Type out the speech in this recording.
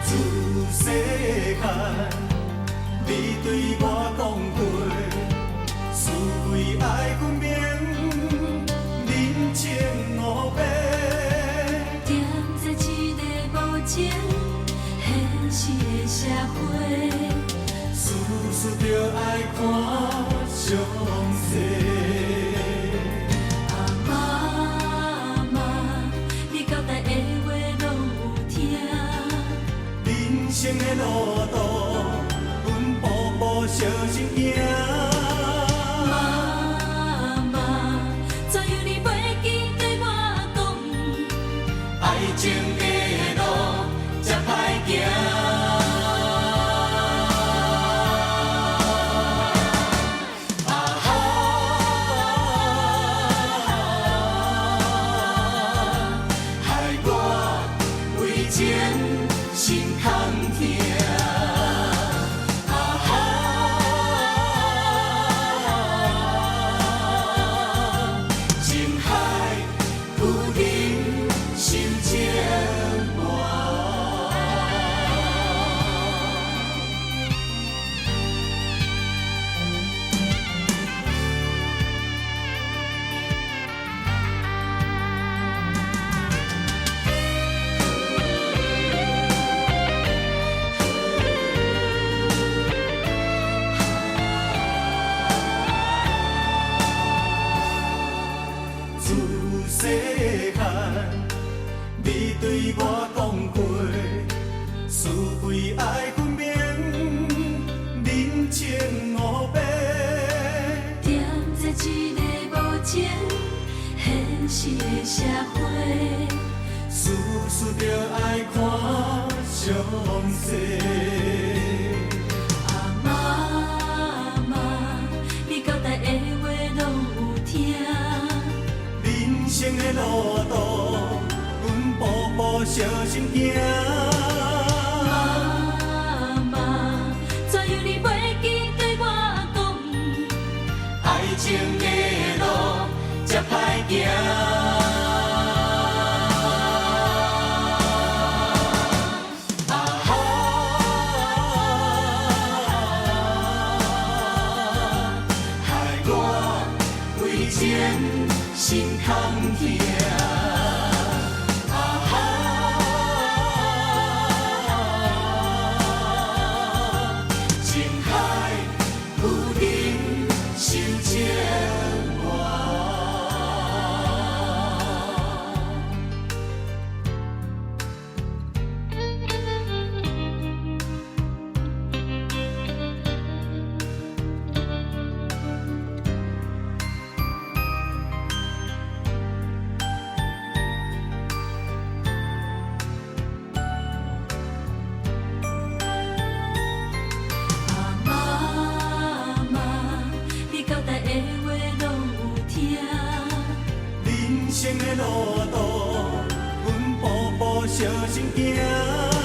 自细汉，你对我讲过，是为爱分明，人情黑白。踮在一个无情、现实的社会，事事着爱看详细。妈妈，你交代的话拢有听。人生的路途，阮步步小心行。妈妈，怎样你袂记对我讲？爱情的路才歹行。害我为情心空痛。情海有人心情乱。自细汉，你对我讲过，是为爱分明，人情黑白。踮在一个无情、现实的社会，事事着爱看详细。妈妈，你交代的话拢有听。人生的路途，阮步步小心行。妈妈，怎样你袂记对我讲？爱情的路才歹行。害我为情心空痛。情海有人心情乱。妈妈，你交代的话拢有听。人生的路途，阮步步小心行。